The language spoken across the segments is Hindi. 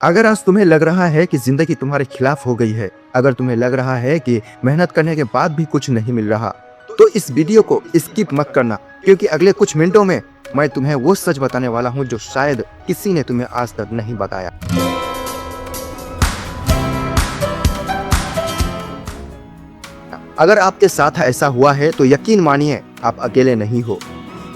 अगर आज तुम्हें लग रहा है कि जिंदगी तुम्हारे खिलाफ हो गई है, अगर तुम्हें लग रहा है कि मेहनत करने के बाद भी कुछ नहीं मिल रहा, तो इस वीडियो को स्किप मत करना, क्योंकि अगले कुछ मिनटों में मैं तुम्हें वो सच बताने वाला हूँ जो शायद किसी ने तुम्हें आज तक नहीं बताया। अगर आपके साथ ऐसा हुआ है तो यकीन मानिए आप अकेले नहीं हो।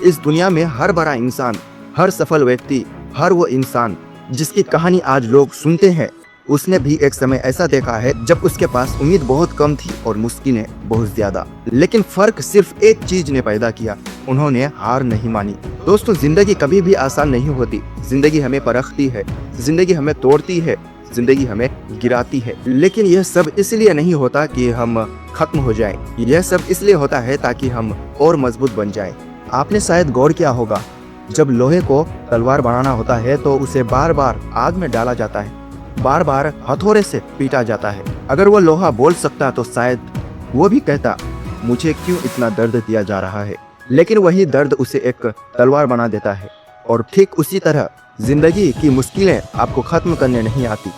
इस दुनिया में हर बड़ा इंसान, हर सफल व्यक्ति, हर वो इंसान जिसकी कहानी आज लोग सुनते हैं, उसने भी एक समय ऐसा देखा है जब उसके पास उम्मीद बहुत कम थी और मुश्किलें बहुत ज्यादा। लेकिन फर्क सिर्फ एक चीज ने पैदा किया, उन्होंने हार नहीं मानी। दोस्तों, जिंदगी कभी भी आसान नहीं होती। जिंदगी हमें परखती है, जिंदगी हमें तोड़ती है, जिंदगी हमें गिराती है। लेकिन यह सब इसलिए नहीं होता कि हम खत्म हो जाएं। यह सब इसलिए होता है ताकि हम और मजबूत बन जाएं। आपने शायद गौर किया होगा, जब लोहे को तलवार बनाना होता है तो उसे बार बार आग में डाला जाता है, बार बार हथौड़े से पीटा जाता है। अगर वो लोहा बोल सकता तो शायद वो भी कहता, मुझे क्यों इतना दर्द दिया जा रहा है। लेकिन वही दर्द उसे एक तलवार बना देता है। और ठीक उसी तरह जिंदगी की मुश्किलें आपको खत्म करने नहीं आती,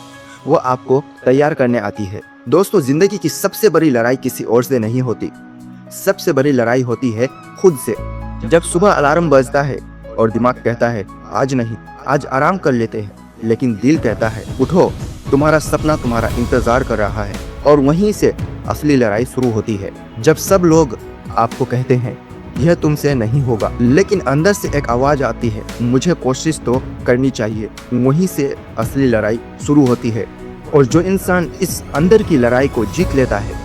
वो आपको तैयार करने आती है। दोस्तों, जिंदगी की सबसे बड़ी लड़ाई किसी और से नहीं होती, सबसे बड़ी लड़ाई होती है खुद से। जब सुबह अलार्म बजता है और दिमाग कहता है आज नहीं, आज आराम कर लेते हैं, लेकिन दिल कहता है उठो, तुम्हारा सपना तुम्हारा इंतजार कर रहा है। और वहीं से असली लड़ाई शुरू होती है। जब सब लोग आपको कहते हैं यह तुमसे नहीं होगा, लेकिन अंदर से एक आवाज आती है, मुझे कोशिश तो करनी चाहिए। वहीं से असली लड़ाई शुरू होती है। और जो इंसान इस अंदर की लड़ाई को जीत लेता है,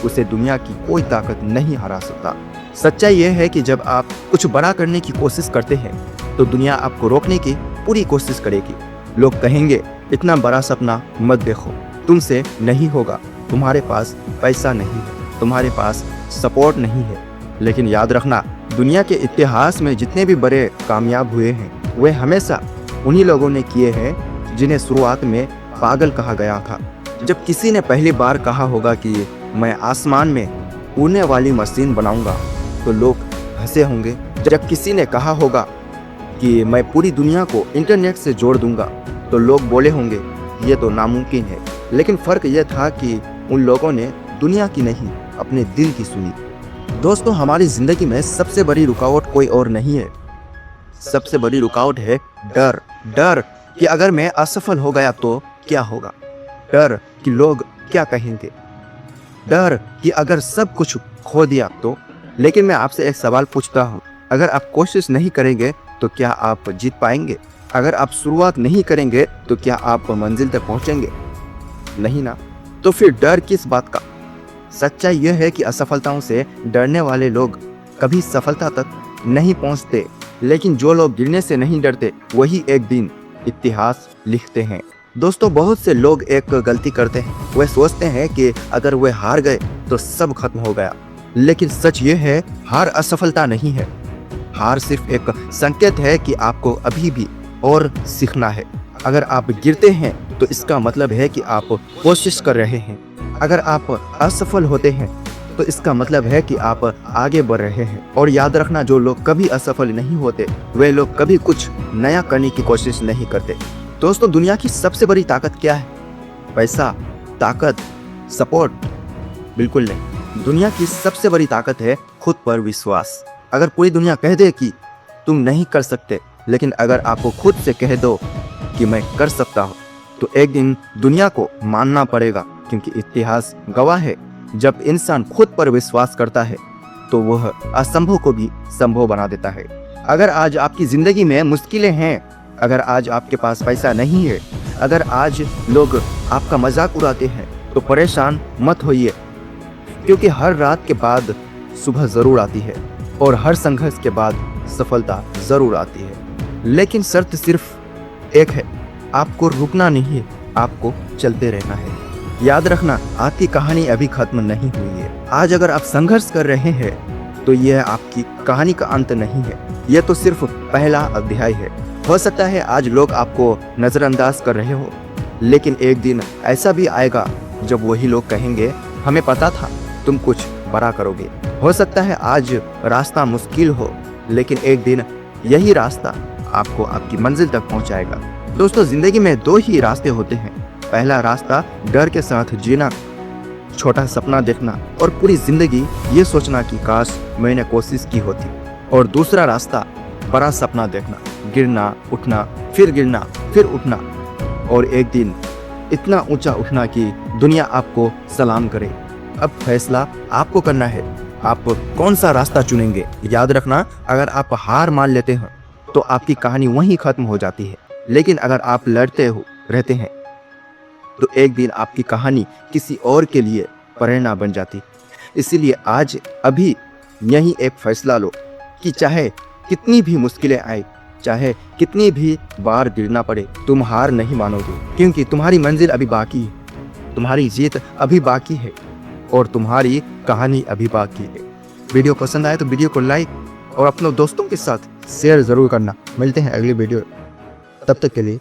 उसे दुनिया की कोई ताकत नहीं हरा सकता। सच्चाई यह है कि जब आप कुछ बड़ा करने की कोशिश करते हैं तो दुनिया आपको रोकने की पूरी कोशिश करेगी। लोग कहेंगे इतना बड़ा सपना मत देखो, तुमसे नहीं होगा, तुम्हारे पास पैसा नहीं है, तुम्हारे पास सपोर्ट नहीं है। लेकिन याद रखना, दुनिया के इतिहास में जितने भी बड़े कामयाब हुए हैं, वे हमेशा उन्हीं लोगों ने किए हैं जिन्हें शुरुआत में पागल कहा गया था। जब किसी ने पहली बार कहा होगा कि मैं आसमान में उड़ने वाली मशीन बनाऊंगा, तो लोग हंसे होंगे। जब किसी ने कहा होगा कि मैं पूरी दुनिया को इंटरनेट से जोड़ दूंगा, तो लोग बोले होंगे ये तो नामुमकिन है। लेकिन फर्क यह था कि उन लोगों ने दुनिया की नहीं, अपने दिल की सुनी। दोस्तों, हमारी जिंदगी में सबसे बड़ी रुकावट कोई और नहीं है, सबसे बड़ी रुकावट है डर। डर कि अगर मैं असफल हो गया तो क्या होगा, डर कि लोग क्या कहेंगे, डर कि अगर सब कुछ खो दिया तो। लेकिन मैं आपसे एक सवाल पूछता हूँ, अगर आप कोशिश नहीं करेंगे तो क्या आप जीत पाएंगे? अगर आप शुरुआत नहीं करेंगे तो क्या आप मंजिल तक पहुँचेंगे? नहीं ना। तो फिर डर किस बात का? सच्चाई यह है कि असफलताओं से डरने वाले लोग कभी सफलता तक नहीं पहुँचते। लेकिन जो लोग गिरने से नहीं डरते, वही एक दिन इतिहास लिखते हैं। दोस्तों, बहुत से लोग एक गलती करते हैं, वे सोचते हैं कि अगर वे हार गए तो सब खत्म हो गया। लेकिन सच ये है, हार असफलता नहीं है। हार सिर्फ एक संकेत है कि आपको अभी भी और सीखना है। अगर आप गिरते हैं तो इसका मतलब है कि आप कोशिश कर रहे हैं। अगर आप असफल होते हैं तो इसका मतलब है कि आप आगे बढ़ रहे हैं। और याद रखना, जो लोग कभी असफल नहीं होते, वे लोग कभी कुछ नया करने की कोशिश नहीं करते। दोस्तों, दुनिया की सबसे बड़ी ताकत क्या है? पैसा, ताकत, सपोर्ट? बिल्कुल नहीं। दुनिया की सबसे बड़ी ताकत है खुद पर विश्वास। अगर पूरी दुनिया कह दे कि तुम नहीं कर सकते, लेकिन अगर आपको खुद से कह दो कि मैं कर सकता हूँ, तो एक दिन दुनिया को मानना पड़ेगा। क्योंकि इतिहास गवाह है, जब इंसान खुद पर विश्वास करता है तो वह असंभव को भी संभव बना देता है। अगर आज आपकी जिंदगी में मुश्किलें हैं, अगर आज आपके पास पैसा नहीं है, अगर आज लोग आपका मजाक उड़ाते हैं, तो परेशान मत होइए, क्योंकि हर रात के बाद सुबह जरूर आती है और हर संघर्ष के बाद सफलता जरूर आती है। लेकिन शर्त सिर्फ एक है, आपको रुकना नहीं है, आपको चलते रहना है। याद रखना, आपकी कहानी अभी खत्म नहीं हुई है। आज अगर आप संघर्ष कर रहे हैं तो यह आपकी कहानी का अंत नहीं है, यह तो सिर्फ पहला अध्याय है। हो सकता है आज लोग आपको नजरअंदाज कर रहे हो, लेकिन एक दिन ऐसा भी आएगा जब वही लोग कहेंगे हमें पता था तुम कुछ बड़ा करोगे। हो सकता है आज रास्ता मुश्किल हो, लेकिन एक दिन यही रास्ता आपको आपकी मंजिल तक पहुंचाएगा। दोस्तों, जिंदगी में दो ही रास्ते होते हैं। पहला रास्ता डर के साथ जीना, छोटा सपना देखना और पूरी जिंदगी ये सोचना कि काश मैंने कोशिश की होती। और दूसरा रास्ता बड़ा सपना देखना, गिरना उठना, फिर गिरना फिर उठना, और एक दिन इतना ऊंचा उठना कि दुनिया आपको सलाम करे। अब फैसला आपको करना है, आप कौन सा रास्ता चुनेंगे। याद रखना, अगर आप हार मान लेते हैं तो आपकी कहानी वहीं खत्म हो जाती है, लेकिन अगर आप लड़ते हो रहते हैं तो एक दिन आपकी कहानी किसी और के लिए प्रेरणा बन जाती। इसीलिए आज अभी यही एक फैसला लो कि चाहे कितनी भी मुश्किलें आए, चाहे कितनी भी बार गिरना पड़े, तुम हार नहीं मानोगे, क्योंकि तुम्हारी मंजिल अभी बाकी है, तुम्हारी जीत अभी बाकी है और तुम्हारी कहानी अभी बाकी है। वीडियो पसंद आए तो वीडियो को लाइक और अपने दोस्तों के साथ शेयर ज़रूर करना। मिलते हैं अगली वीडियो, तब तक के लिए